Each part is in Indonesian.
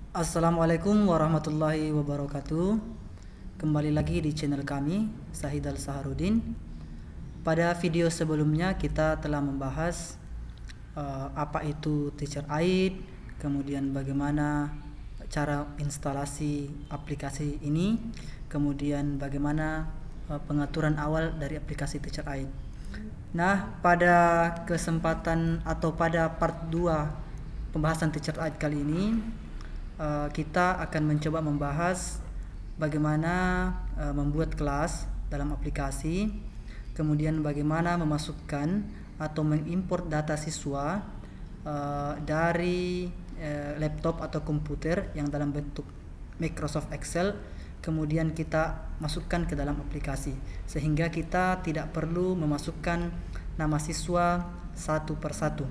Assalamualaikum warahmatullahi wabarakatuh. Kembali lagi di channel kami, Sahidal Saharudin. Pada video sebelumnya kita telah membahas apa itu Teacher Aid, kemudian bagaimana cara instalasi aplikasi ini, kemudian bagaimana pengaturan awal dari aplikasi Teacher Aid. Nah, pada kesempatan atau pada part 2 pembahasan Teacher Aid kali ini, kita akan mencoba membahas bagaimana membuat kelas dalam aplikasi, kemudian bagaimana memasukkan atau mengimport data siswa dari laptop atau komputer yang dalam bentuk Microsoft Excel, kemudian kita masukkan ke dalam aplikasi sehingga kita tidak perlu memasukkan nama siswa satu persatu.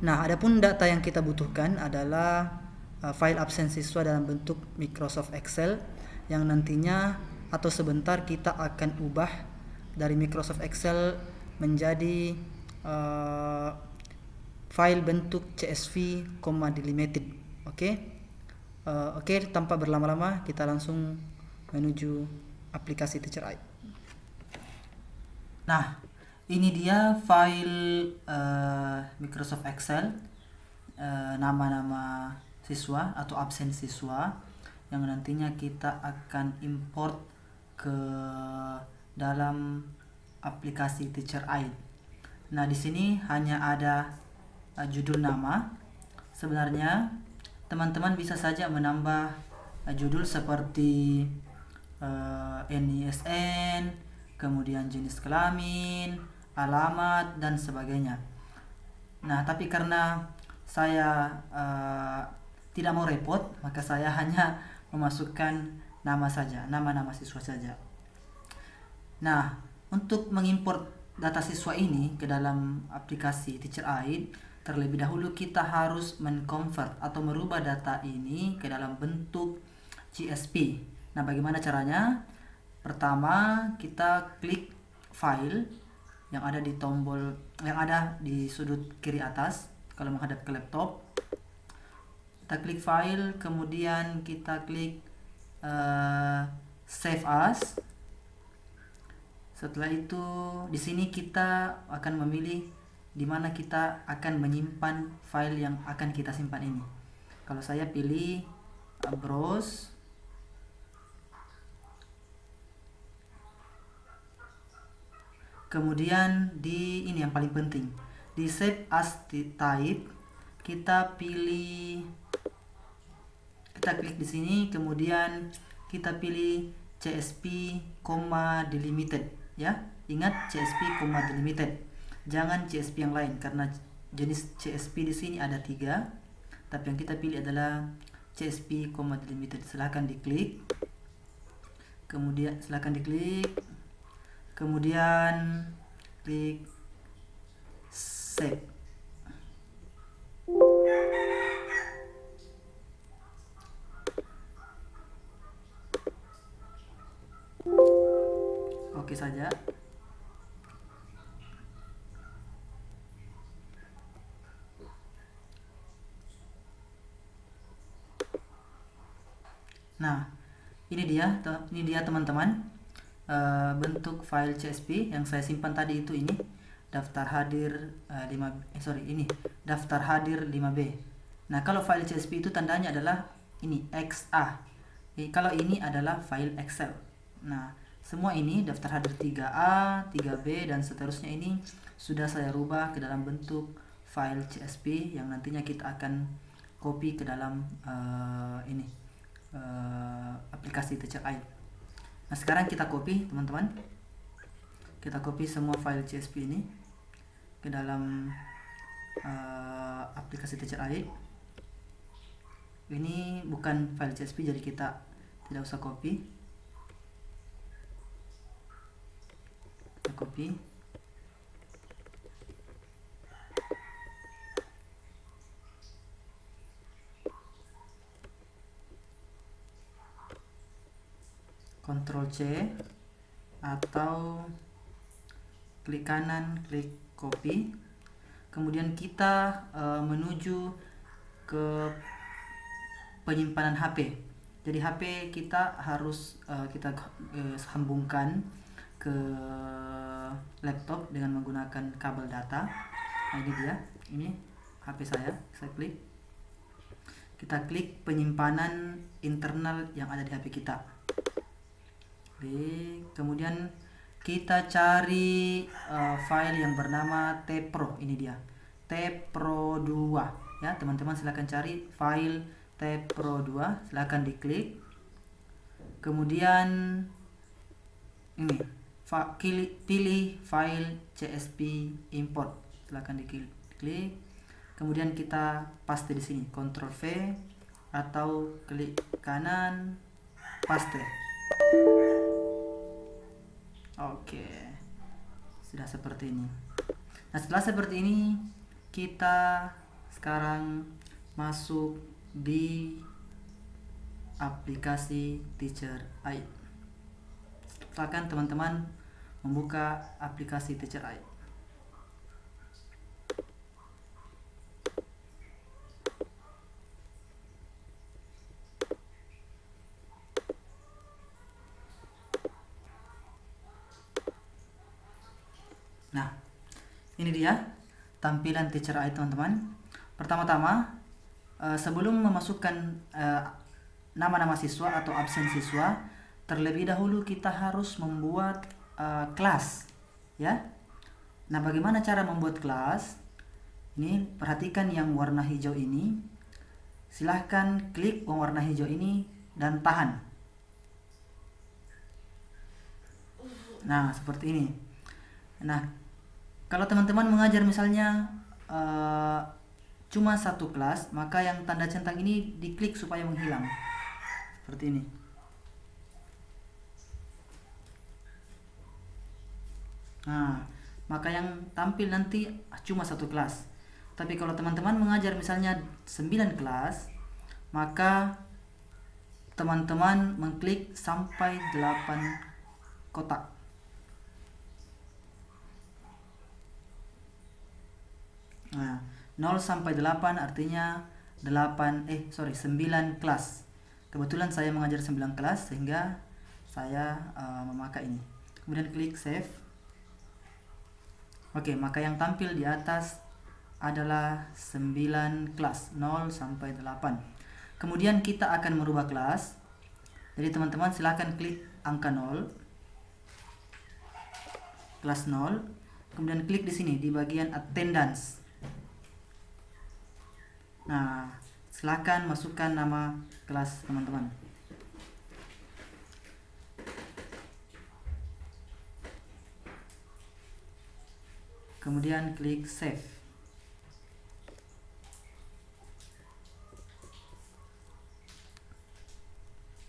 Nah, adapun data yang kita butuhkan adalah file absen siswa dalam bentuk Microsoft Excel yang nantinya atau sebentar kita akan ubah dari Microsoft Excel menjadi file bentuk CSV, delimited. Oke, tanpa berlama-lama kita langsung menuju aplikasi Teacher Aid. Nah, ini dia file Microsoft Excel, nama-nama siswa atau absen siswa yang nantinya kita akan import ke dalam aplikasi Teacher Aid. Nah, di sini hanya ada judul nama. Sebenarnya teman-teman bisa saja menambah judul seperti NISN, kemudian jenis kelamin, alamat, dan sebagainya. Nah, tapi karena saya tidak mau repot, maka saya hanya memasukkan nama saja, nama-nama siswa saja. Nah, untuk mengimport data siswa ini ke dalam aplikasi Teacher Aid, terlebih dahulu kita harus menconvert atau merubah data ini ke dalam bentuk CSV. Nah, bagaimana caranya? Pertama, kita klik file yang ada di tombol yang ada di sudut kiri atas kalau menghadap ke laptop. Kita klik file, kemudian kita klik save as. Setelah itu di sini kita akan memilih di mana kita akan menyimpan file yang akan kita simpan ini. Kalau saya pilih browse. Kemudian di ini yang paling penting, di save as type kita klik di sini, kemudian kita pilih CSV, delimited ya. Ingat CSV, delimited. Jangan CSV yang lain karena jenis CSV di sini ada 3, tapi yang kita pilih adalah CSV, delimited. Silahkan diklik. Kemudian klik save. Oke saja. Nah, ini dia teman-teman, bentuk file CSV yang saya simpan tadi itu ini daftar hadir daftar hadir 5B. Nah, kalau file CSV itu tandanya adalah ini XA. Kalau ini adalah file Excel. Nah, semua ini daftar hadir 3A, 3B, dan seterusnya ini sudah saya rubah ke dalam bentuk file CSV yang nantinya kita akan copy ke dalam aplikasi Teacher Aid. Nah, sekarang kita copy teman-teman. Kita copy semua file CSV ini ke dalam aplikasi Teacher Aid. Ini bukan file CSV jadi kita tidak usah copy. Kita copy. Ctrl C atau klik kanan, klik copy. Kemudian kita menuju ke penyimpanan HP. Jadi HP kita harus kita sambungkan ke laptop dengan menggunakan kabel data. Nah, ini dia, ini HP saya klik. Kita klik penyimpanan internal yang ada di HP kita. Oke, kemudian kita cari file yang bernama tpro. Ini dia, tpro 2 ya teman-teman. Silahkan cari file tpro 2, silahkan diklik. Kemudian ini pilih file csv import, silahkan diklik. Kemudian kita paste di sini, Ctrl V atau klik kanan, paste. Oke, sudah seperti ini. Nah, setelah seperti ini, kita sekarang masuk di aplikasi Teacher Aid. Silakan teman-teman membuka aplikasi Teacher Aid. Nah, ini dia tampilan Teacher Aid teman-teman. Pertama-tama, sebelum memasukkan nama-nama siswa atau absen siswa, terlebih dahulu kita harus membuat kelas, ya. Nah, bagaimana cara membuat kelas? Ini perhatikan yang warna hijau ini. Silahkan klik yang warna hijau ini dan tahan. Nah, seperti ini. Nah, kalau teman-teman mengajar misalnya cuma satu kelas, maka yang tanda centang ini diklik supaya menghilang. Seperti ini. Nah, maka yang tampil nanti cuma satu kelas. Tapi kalau teman-teman mengajar misalnya 9 kelas, maka teman-teman mengklik sampai 8 kotak. Nah, 0 sampai 8 artinya 9 kelas. Kebetulan saya mengajar 9 kelas sehingga saya memakai ini. Kemudian klik save. Oke, maka yang tampil di atas adalah 9 kelas, 0 sampai 8. Kemudian kita akan merubah kelas. Jadi teman-teman silahkan klik angka 0, kelas 0. Kemudian klik di sini di bagian attendance. Nah, silakan masukkan nama kelas teman-teman. Kemudian klik save.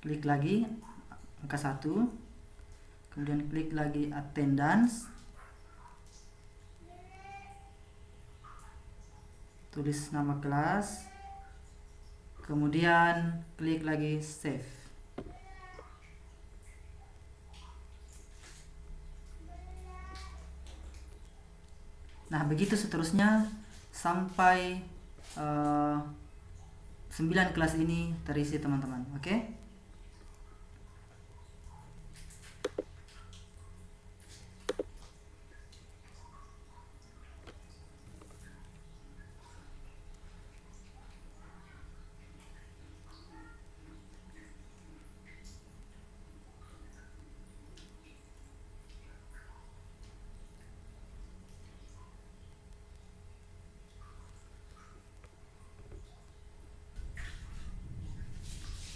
Klik lagi angka 1. Kemudian klik lagi attendance. Tulis nama kelas, kemudian klik lagi save. Nah, begitu seterusnya sampai 9 kelas ini terisi teman-teman. Oke?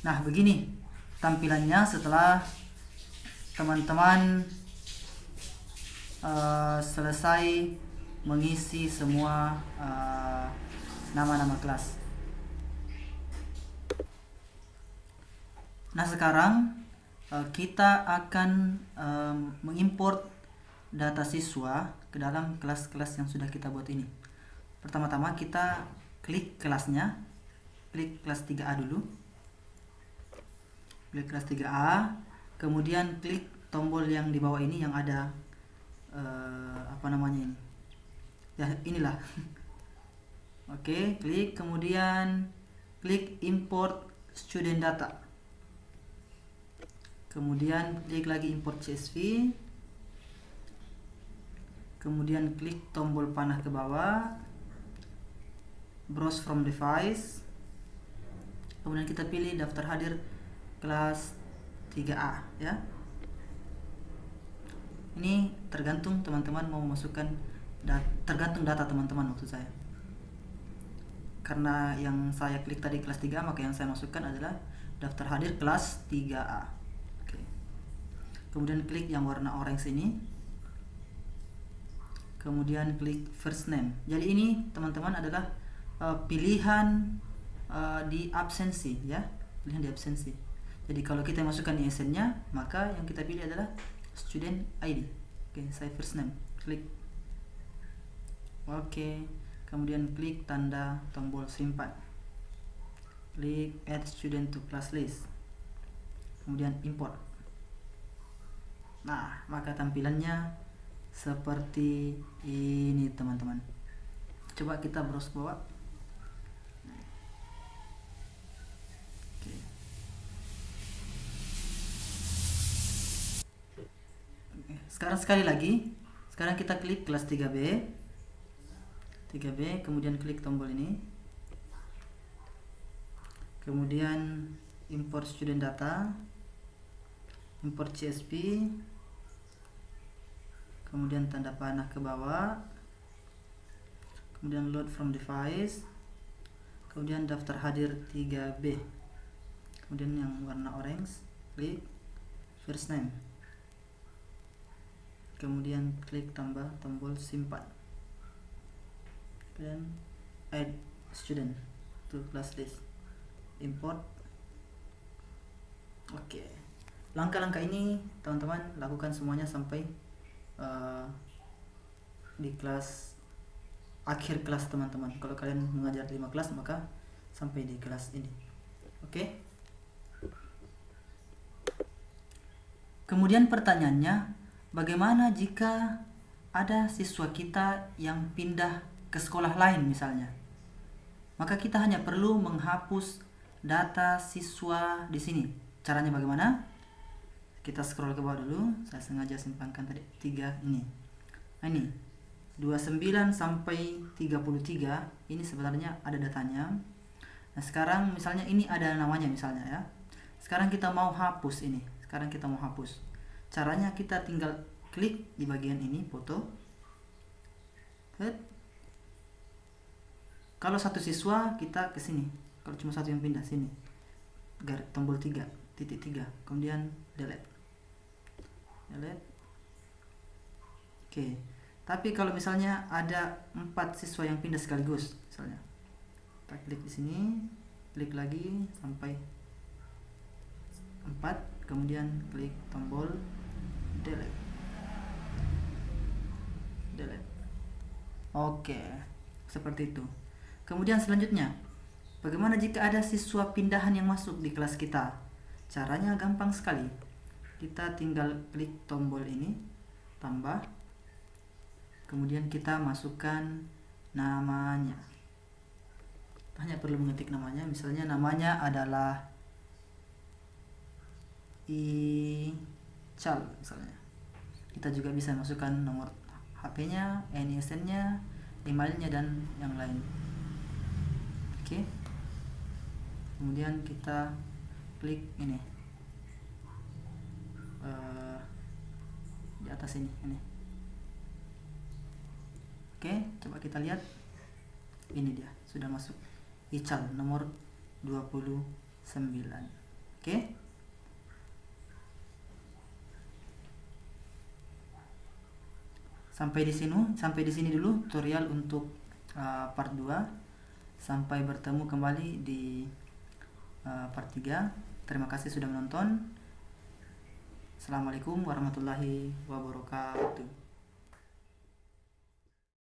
Nah, begini tampilannya setelah teman-teman selesai mengisi semua nama-nama kelas. Nah, sekarang kita akan mengimport data siswa ke dalam kelas-kelas yang sudah kita buat ini. Pertama-tama kita klik kelasnya, klik kelas 3A dulu. Klik kelas 3A, kemudian klik tombol yang di bawah ini yang ada apa namanya ini, ya inilah. Oke, klik, kemudian klik import student data. Kemudian klik lagi import CSV. Kemudian klik tombol panah ke bawah, browse from device. Kemudian kita pilih daftar hadir kelas 3A ya. Ini tergantung teman-teman mau masukkan tergantung data teman-teman maksud saya. Karena yang saya klik tadi kelas 3A, maka yang saya masukkan adalah daftar hadir kelas 3A. Oke. Kemudian klik yang warna orange ini. Kemudian klik first name. Jadi ini teman-teman adalah pilihan di absensi ya, pilihan di absensi. Jadi kalau kita masukkan ISN-nya, maka yang kita pilih adalah student ID. Oke, saya first name, klik. Oke, kemudian klik tanda tombol simpan. Klik add student to class list. Kemudian import. Nah, maka tampilannya seperti ini teman-teman. Coba kita browse bawah. Sekarang sekali lagi, sekarang kita klik kelas 3B, kemudian klik tombol ini, kemudian import student data, import CSV, kemudian tanda panah ke bawah, kemudian load from device, kemudian daftar hadir 3B, kemudian yang warna orange, klik first name. Kemudian klik tambah tombol simpan, dan add student to class list, import. Oke, langkah-langkah ini teman-teman lakukan semuanya sampai di kelas akhir kelas teman-teman. Kalau kalian mengajar 5 kelas, maka sampai di kelas ini. Oke. Kemudian pertanyaannya, bagaimana jika ada siswa kita yang pindah ke sekolah lain misalnya? Maka kita hanya perlu menghapus data siswa di sini. Caranya bagaimana? Kita scroll ke bawah dulu. Saya sengaja simpankan tadi 3 ini. Nah, ini 29 sampai 33 ini sebenarnya ada datanya. Nah, sekarang misalnya ini ada namanya misalnya ya. Sekarang kita mau hapus ini. Caranya kita tinggal klik di bagian ini foto. Kalau satu siswa kita ke sini. Kalau cuma satu yang pindah sini. Tombol 3, titik 3, kemudian delete. Oke. Tapi kalau misalnya ada 4 siswa yang pindah sekaligus misalnya. Kita klik di sini, klik lagi sampai 4, kemudian klik tombol delete. Oke, seperti itu. Kemudian selanjutnya, bagaimana jika ada siswa pindahan yang masuk di kelas kita? Caranya gampang sekali. Kita tinggal klik tombol ini, tambah, kemudian kita masukkan namanya. Hanya perlu mengetik namanya. Misalnya namanya adalah Ical misalnya. Kita juga bisa masukkan nomor HP-nya, NISN-nya, emailnya, dan yang lain. Oke. Kemudian kita klik ini di atas ini. Oke, coba kita lihat. Ini dia, sudah masuk. Ical nomor 29. Oke. Sampai di sini dulu tutorial untuk part 2. Sampai bertemu kembali di part 3. Terima kasih sudah menonton. Assalamualaikum warahmatullahi wabarakatuh.